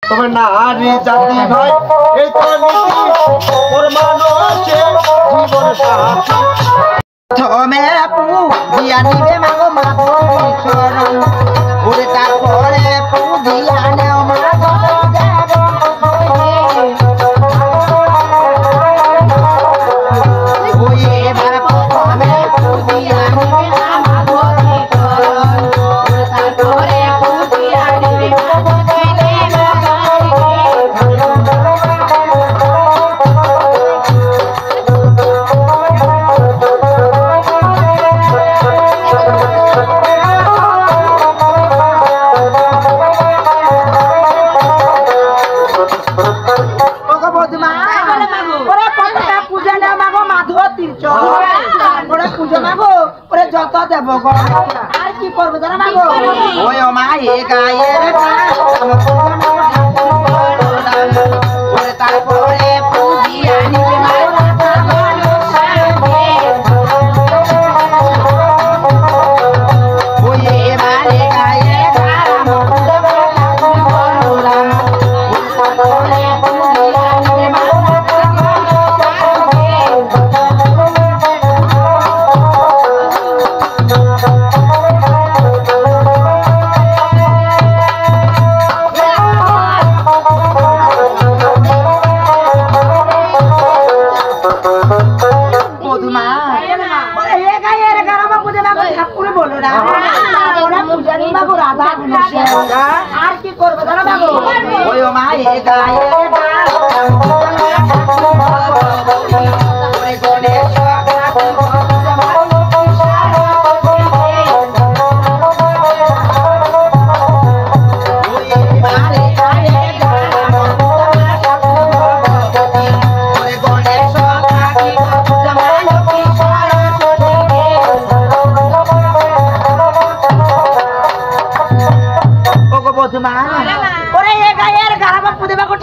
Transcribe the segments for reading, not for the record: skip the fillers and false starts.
তবে নারী জাতি ভাই এই তো নীতি ওর মানুষের জীবন সাথী থমে দিয়া নিবে মাগো মাধবী চরণ ওরে তারপরে দিয়া নেও মাগো ওই এবার প্রথমে দিয়া নিবে মাধবী চরণ ওরে তারপরে দিয়া নিবে মাগো পুজো মাগো ওরে যত দেব আর কি করবো জানা মাগো ওই ও মা এ গায়ের ওরে তারপরে পুজিয়া নিবে ওই এবারে গায়ে আর কি করবো জানো বাবু ওই ও মা এ গায়ে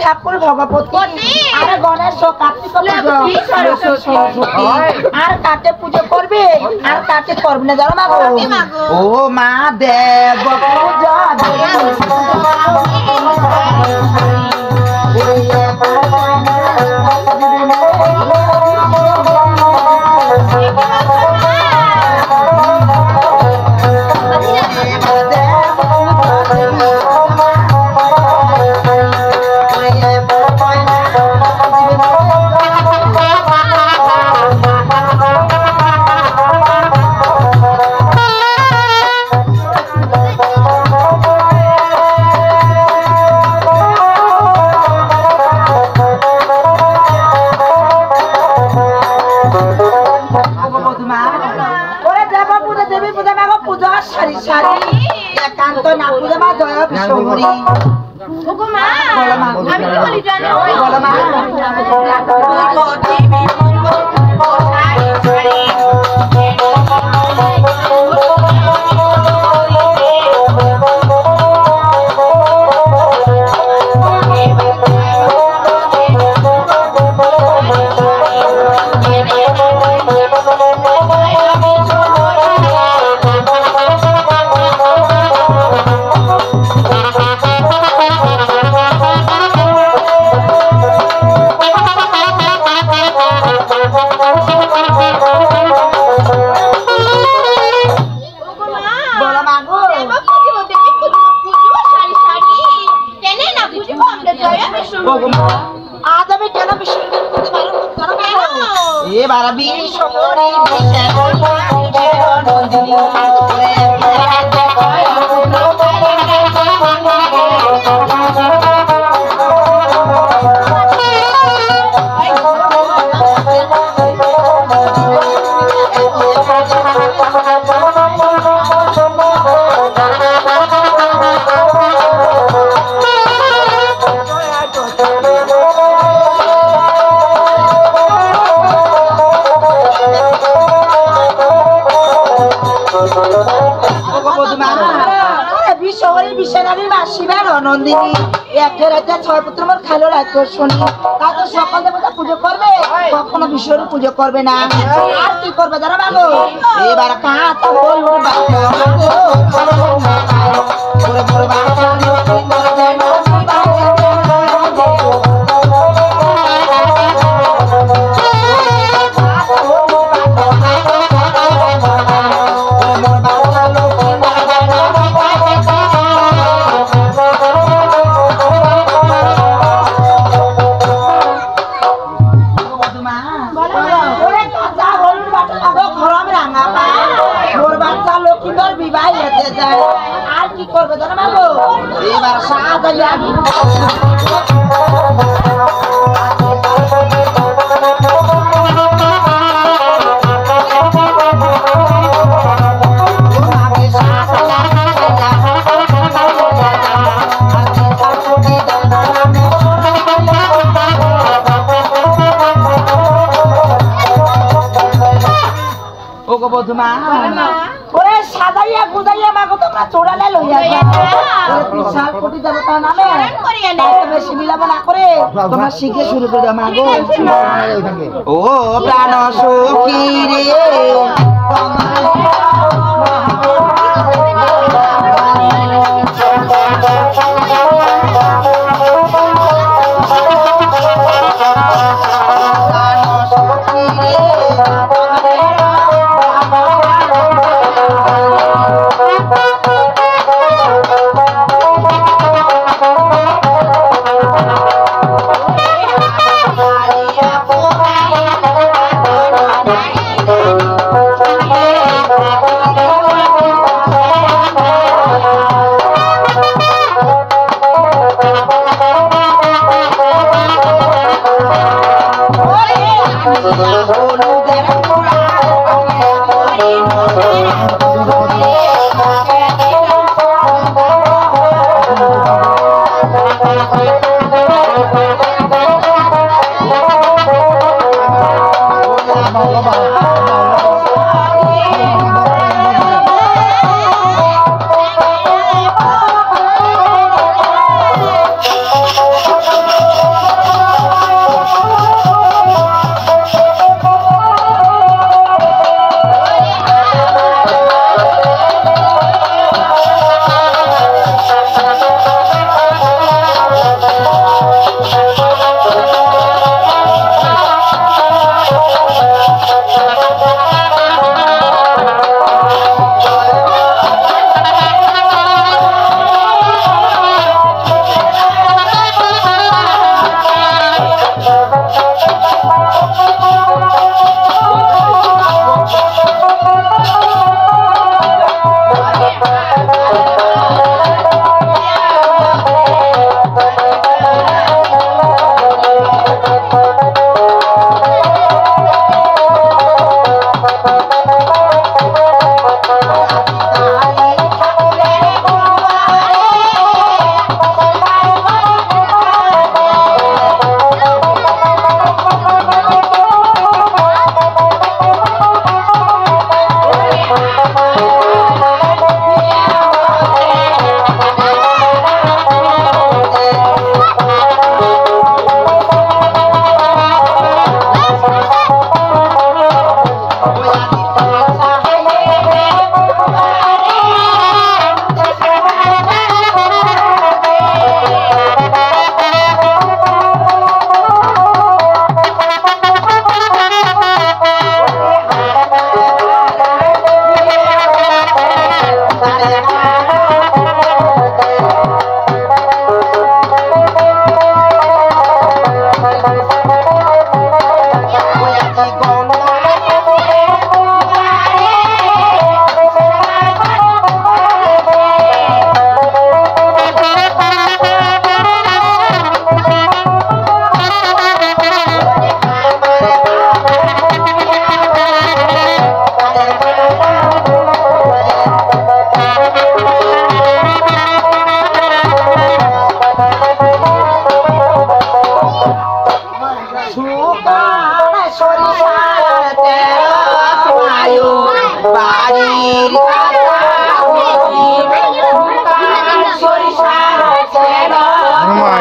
ঠাকুর ভগবতী আর গণেশ কার্তিক আর কাকে পুজো করবে আর কাকে করবে না জানো মাগো ও মা দেব পূজা একান্ত না পুজো মা জয় বিশ্বহরি ওগো মা আমি কি বলি জানো বলো মা आज আমি কেন বিসর্জন করতে পারবো এবার বিশ্বহরি নন্দিনী একের রাতে ছয় পুত্র মোর খাইলো রাত শুনি তা তো সকল দেবতা পুজো করবে কখনো বিশ্বর পুজো করবে না আর কি করবে জানো বাবু এবার কাঁচা হলুদ বাবা ওগো বধুমা ওরে সাজাইয়া গুজাইয়া মাগো তোমরা চোরালে লইয়া যাও বিশাল কোটি দেবতার নামে তাকে বেশি বিলাপ না করে তোমরা শিখে শুরু করে দাও মাগো ও প্রাণ সখী রে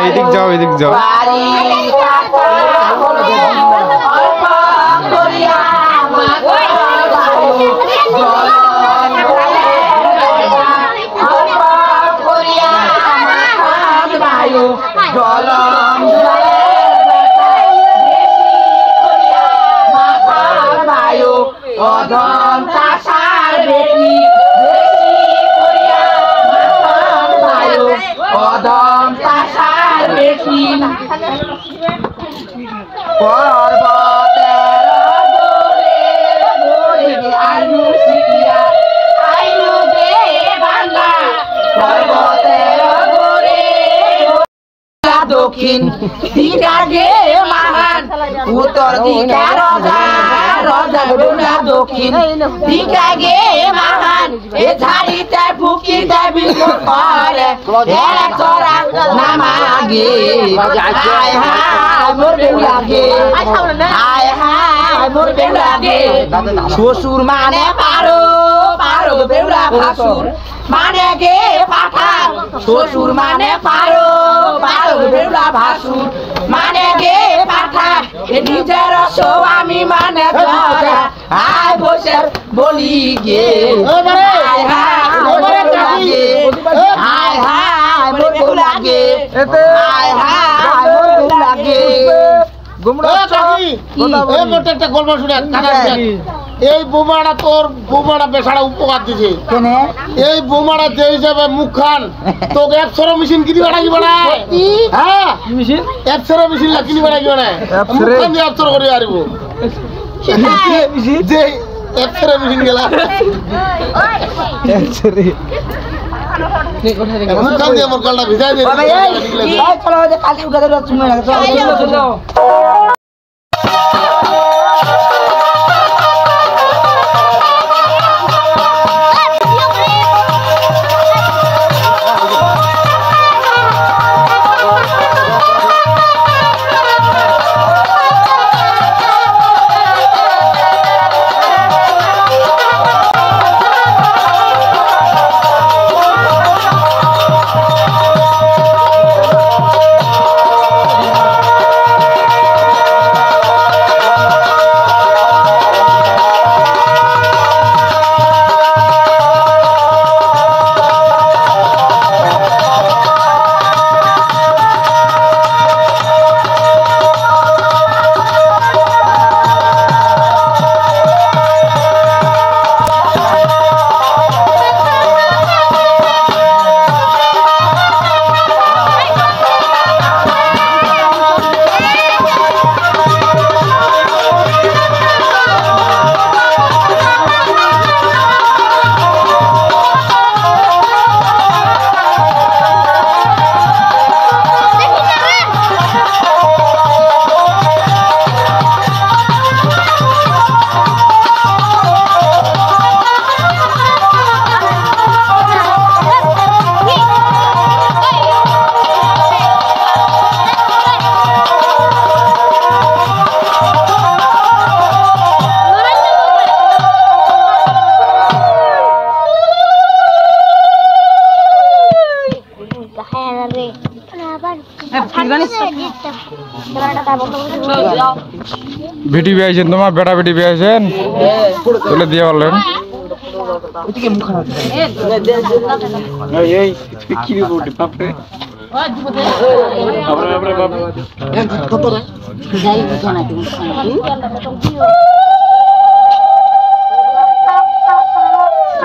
এদিক যাও এদিক যাও দক্ষিণ দিকা গে মহান উত্তর দিকা রাজা রাজা বেউলা দক্ষিণ দিকা গে মহান এ ঝাড়িতে ফুকিতে বিলকুল করে এক তোরা নামাগে হায় হায় মোর বেউলা গে হায় হায় মোর বেউলা গে শ্বশুর মানে পারো পারো বেউলা ভাসুর মানে গে পাঠা শ্বশুর মানে পারো পারো বেউলা ভাসুর মানে গে পাঠা এ নিজের স্বামী মানে জরা আয় বসে বলি গে হায় হায় মোর বেউলা গে হায় হায় মোর বেউলা গে হায় হায় মোর বেউলা গে একটা গল্প শুনে এই বোমাটা তোর বোমাটা বেসারা উপকার দিছে এই বোমাটা যে হিসাবে মুখ খান তোকে 100 মেশিন কিনি বাড়াই বাড়ায় হ্যাঁ মেশিন 100 মেশিন কিনি বাড়াই বাড়ায় মুখ খান দিয়ে 100 করে আরিব যে 100 মেশিন গেলা মুখ খান দিয়ে আমার কলটা ভিজাই দিয়ে চলো কালকে উঠে দেবো তুমি চলো বেটি বিয়েছেন তোমার বেটা বেটি বিয়েছেন তুলে দিয়ে বললেন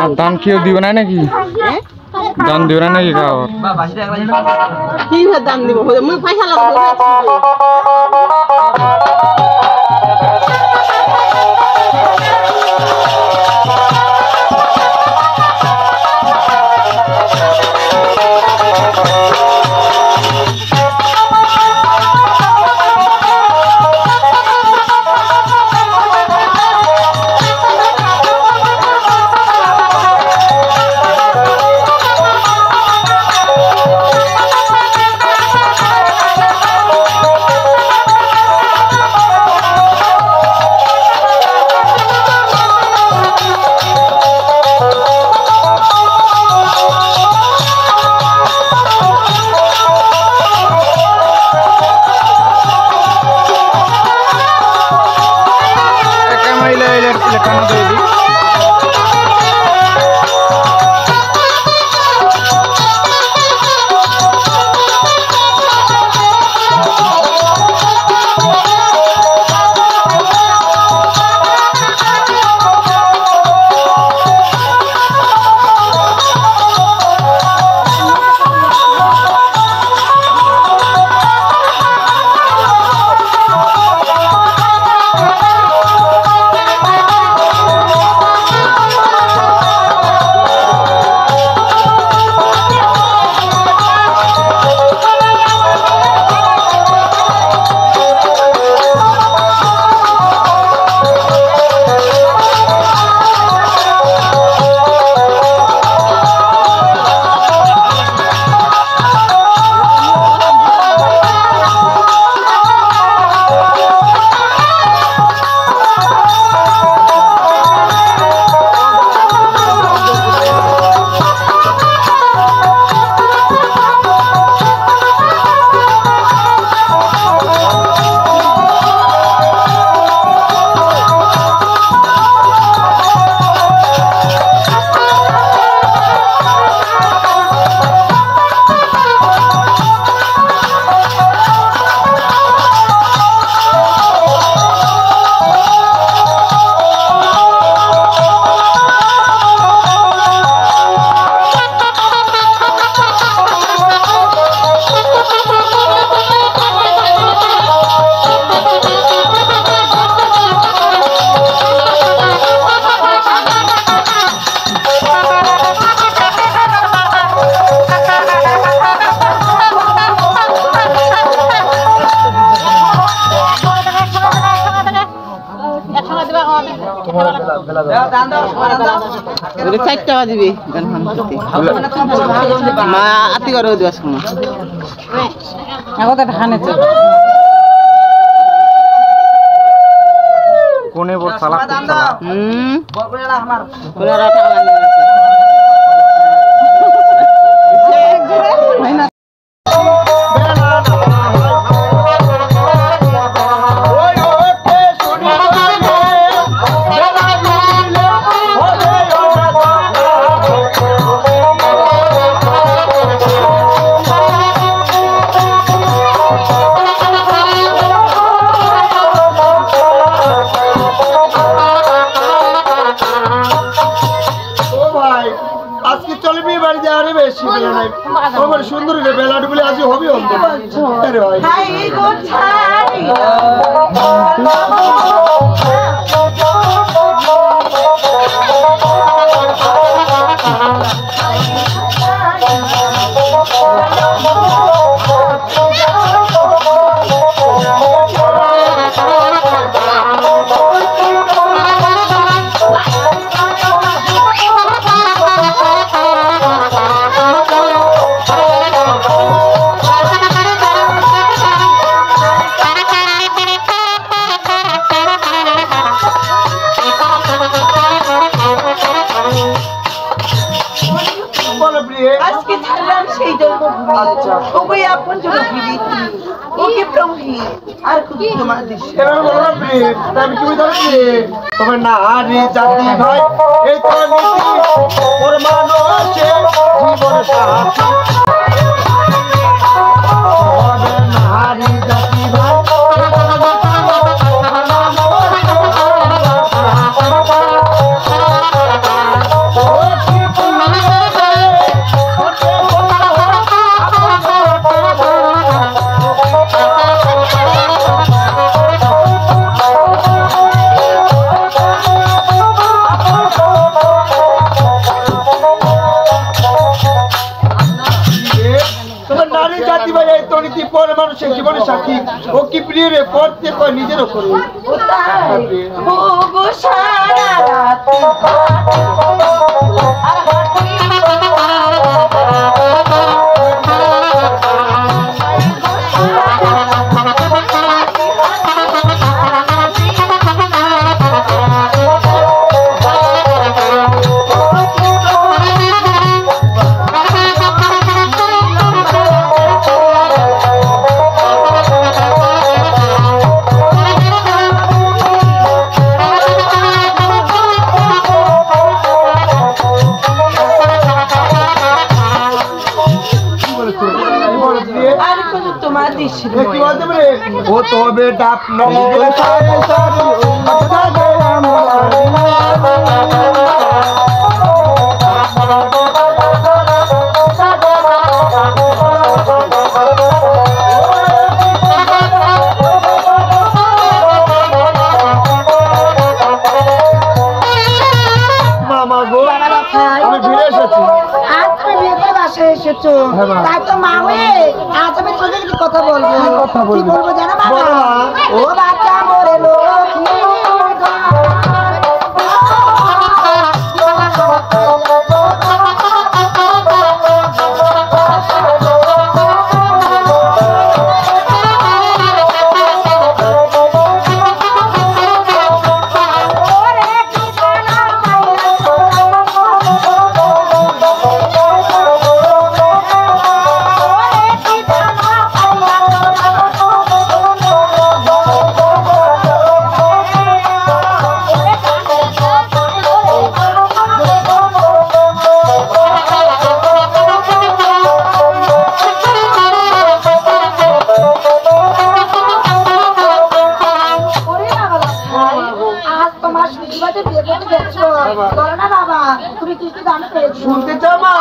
আর দান কেউ দিবে না নাকি দান দিবে না নাকি খাওয়ার কি দাম দিব মুই পয়সা লাগবে চারটা বাজিবি মা আতি করে দিবাস কোনে বড় সালা সুন্দর বেলাটি বলে আজ হবে তোমার নারী জাতি ভাই এই তো নীতি ওর মানুষের জীবন সাথী নারী জাতি ভাই মানুষের জীবনের সাথী ও কি প্রিয় রে পড়তে কয় নিজেরও করে ও তবে ডাক মামা গো আমি ফিরে এসেছি এসেছো তাই তো মা হয়ে আজ আমি তোদের কথা বলবো কি বলবো জানো বাবা ও বাচ্চা মরে লক্ষ্মী শুনতে চাও মা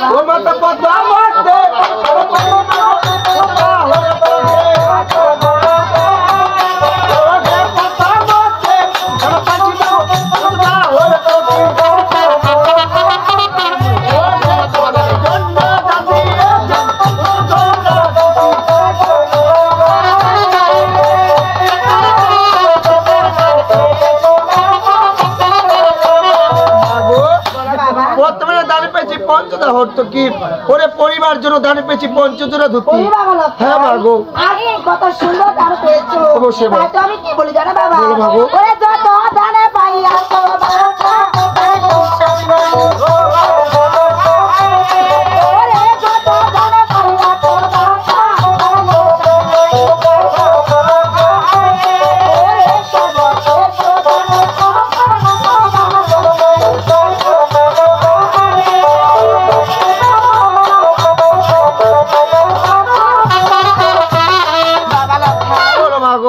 ও মাতা কত আমারতে পঞ্চদা হর্ত কি ওরে পরিবার জন্য দানে পেয়েছি পঞ্চজোড়া ধুতি। ওরে বাবা লক্ষ্মী। হ্যাঁ মা গো। আরে কত সুন্দর দান পেয়েছো। অবশ্যই মা। তাই তো আমি কি বলি জানো বাবা? বলো মা গো। ওরে যত দানে পাইয়াছো বাবা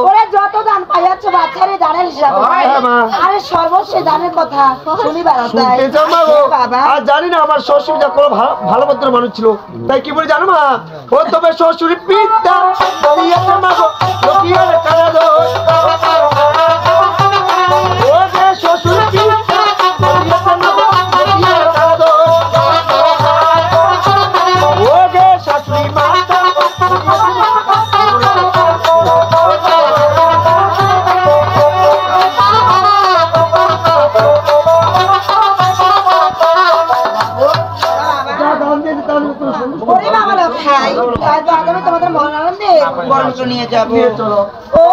ওরে যত দানে পাইয়াছো আরে সর্বশেষ দানের কথা শুনিবার বাবা আর জানি না আমার শ্বশুরটা কোনো ভালো মন্ত্র মানুষ ছিল তাই কি বলে জানো মা ও তবে শ্বশুর পিতা দিয়েছে মা গো লকিয়ে কানা দো ও যে শ্বশুর পিতা দিয়েছে মা গো লকিয়ে কানা দো ও যে শাশুড়ি মাতা তোমাদের মন আনন্দে বরঞ্চ নিয়ে যাবো। ও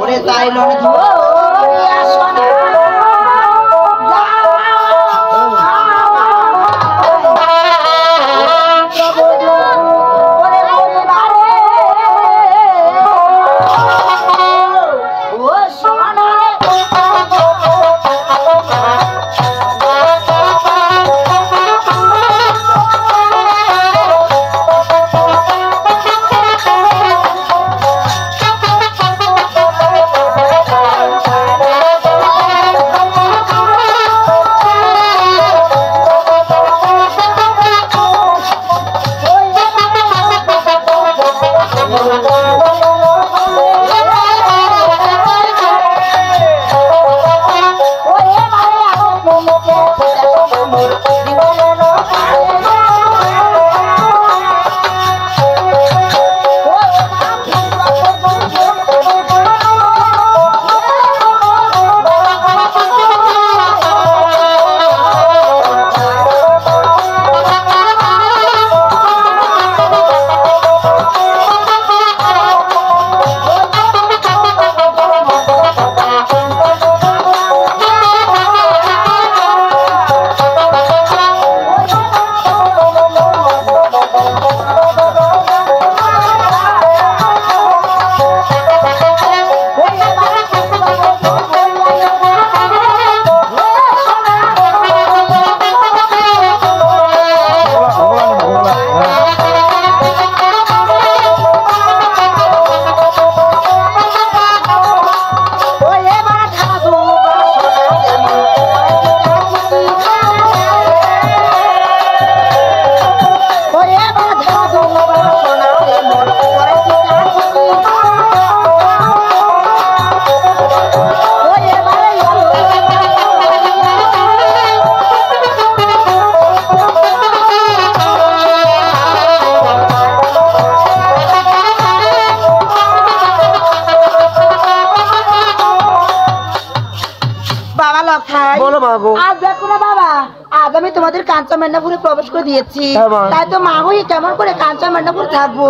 ওরে তাই লড়ে আজ দেখো না বাবা আজ আমি তোমাদের কাঞ্চন মেদিনীপুরে প্রবেশ করে দিয়েছি তাই তো মা হয়ে কেমন করে কাঞ্চন মেদিনীপুরে থাকবো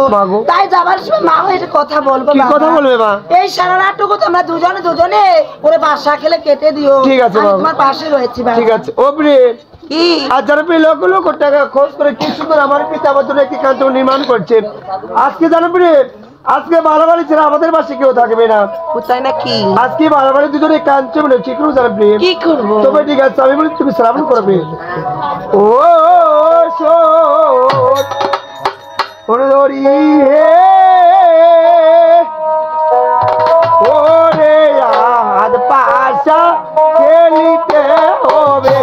তাই যাবার সময় মা হয়ে একটা কথা বলবো কথা বলবে মা এই সারা রাতটুকু তোমরা দুজনে ওরে বাসা খেলে কেটে দিও ঠিক আছে তোমার পাশে রয়েছি ঠিক আছে ও প্রিয় আর যারা লক্ষ লক্ষ টাকা খরচ করে কি সুন্দর আমার পিতা আমার জন্য একটি কাঞ্চন নির্মাণ করছেন আজকে জানো প্রিয় আজকে বাড়াবাড়ি ছেড়ে আমাদের বাসে কেউ থাকবে না তাই নাকি আজকে বাড়াবাড়ি দুজনে কাঞ্চন কি করবো জানো প্রিয় কি করবো তবে ঠিক আছে আমি বলি তুমি শ্রাবণ করবে ও ধরি হে ওরে আজ পাশা খেলিতে হবে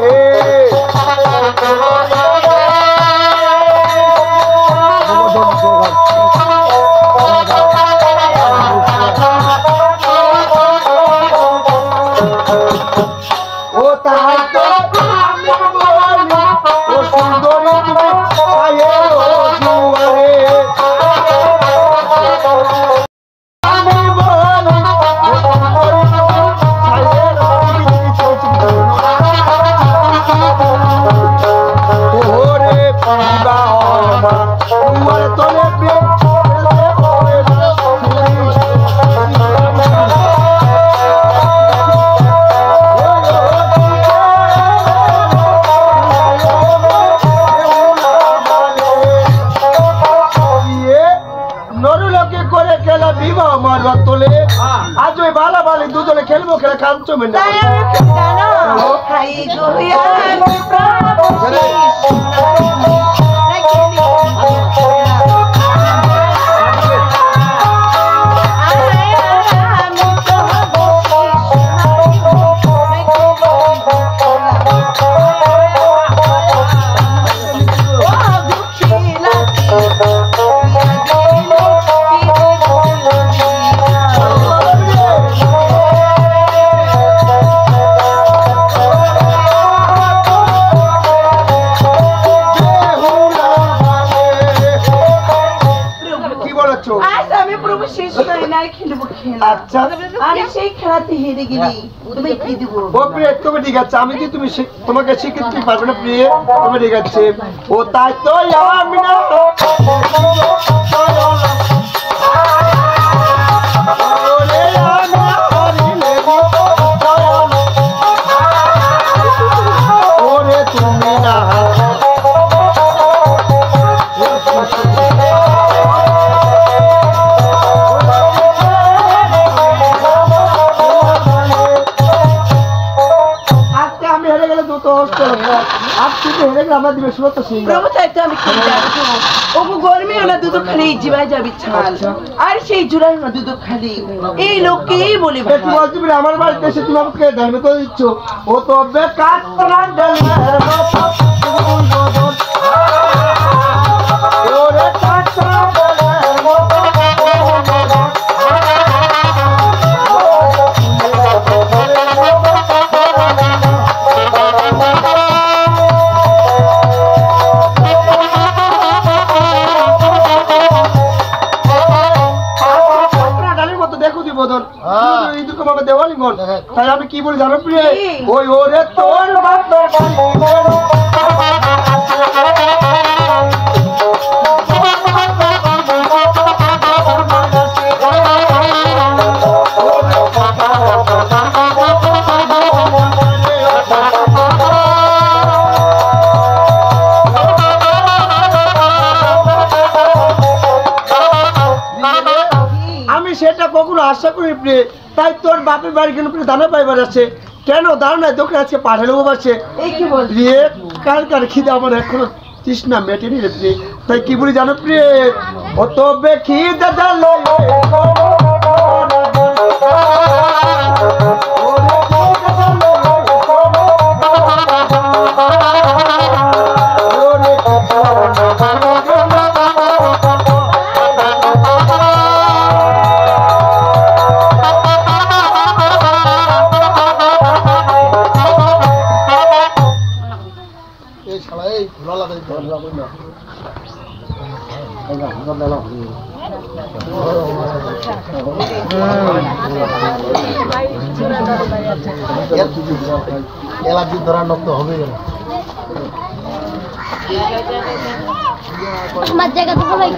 পঞ্চমের তাই নাম আমি কি জানো হাই গো আমি প্রভু আচ্ছা আমি সেই খেলাতে হেরে গেলি তুমি কি দিব ও প্রিয় তুমি ঠিক আছে আমি কি তুমি তোমাকে স্বীকৃতি পারবে না প্রিয় তুমি ঠিক আছে ও তাই তো আমি না ওরে তুমি না আর সেই জুড়ার না দুধ খালি এই লোককেই বলি আমার বাড়িতে এসে তুমি আমাকে ধার্মিক করে দিচ্ছ ও তো বেকার তাই আমি কি বলি জানো প্রিয় ওই ওরে তোর বাপের আমি সেটা কখনো আশা করি প্রিয় তাই তোর বাপের বাড়ি কেন দানা পাইবার আছে কেন দাঁড় নাই দোকানে আজকে পাঠালে বসে এই কি বল প্রিয় কার কার খিদে আমার এখনো তৃষ্ণা মেটেনি রে প্রিয় তাই কি বলি জানো প্রিয় ও তো খিদে জানো এলাচি ধরা নষ্ট হবে আমার জায়গা তো ভাই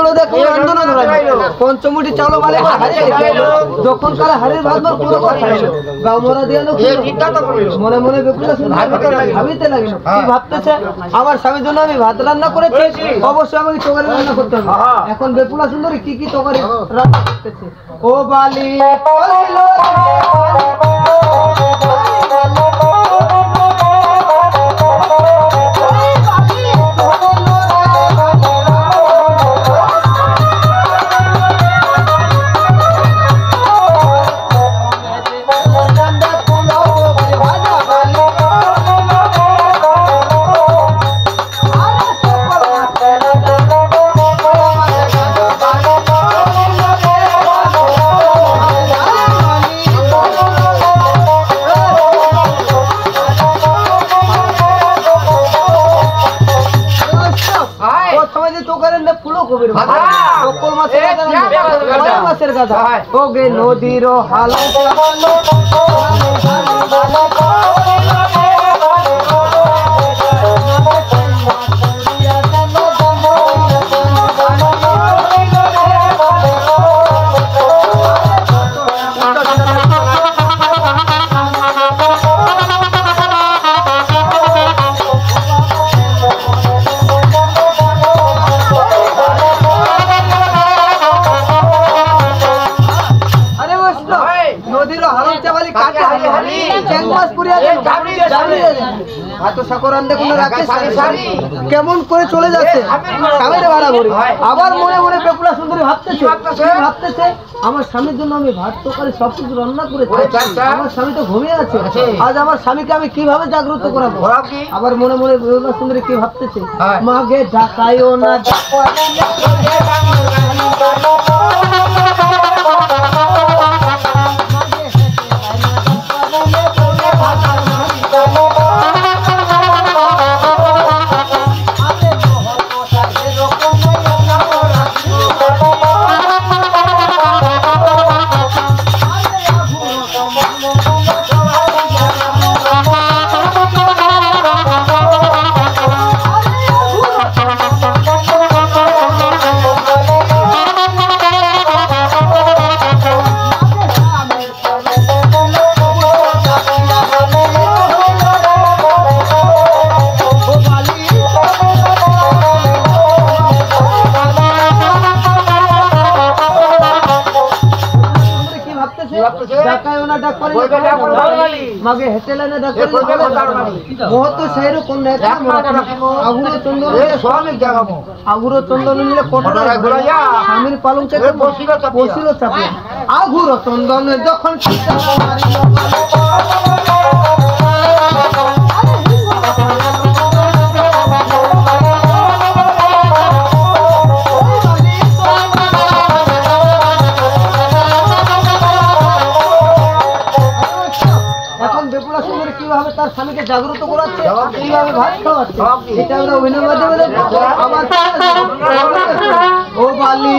চলো দেখো রন্ধনা ধরাইলো পঞ্চমুটি চালো বলে যখন কালে হাড়ির ভাত মোর পুরো কথা গাও মোরা দিয়ানো মনে মনে বেকুলা শুনে ভাবিতে লাগিল কি ভাবতেছে আমার স্বামীর জন্য আমি ভাত রান্না করেছি অবশ্যই আমাকে তরকারি রান্না করতে হবে এখন বেকুলা সুন্দরী কি কি তরকারি রান্না করতেছে ও বালি কইলো মাছের গাধা ও গে নদীর হাল কেমন করে চলে যাচ্ছে স্বামীর ভাড়া ভরি আবার মনে মনে বেকুলা সুন্দরী ভাবতেছে আমার স্বামীর জন্য আমি ভাত তরকারি সবকিছু রান্না করেছি আমার স্বামী তো ঘুমিয়ে আছে আজ আমার স্বামীকে আমি কিভাবে জাগ্রত করাবো আবার মনে মনে বেকুলা সুন্দরী কি ভাবতেছে মাগে ঢাকায়ও না মাগে হেটেলে না ডাক মহত সেরু কোন না আগুরো চন্দন আগুরো চন্দন নিলে কোটরা স্বামীর পালংকে বসিল চাপে আগুরো চন্দন যখন কিভাবে তার স্বামীকে জাগ্রত করাচ্ছে কিভাবে ভাত খাওয়াচ্ছে এটা আমরা অভিনয় মাধ্যমে দেখবো আমার ও বালি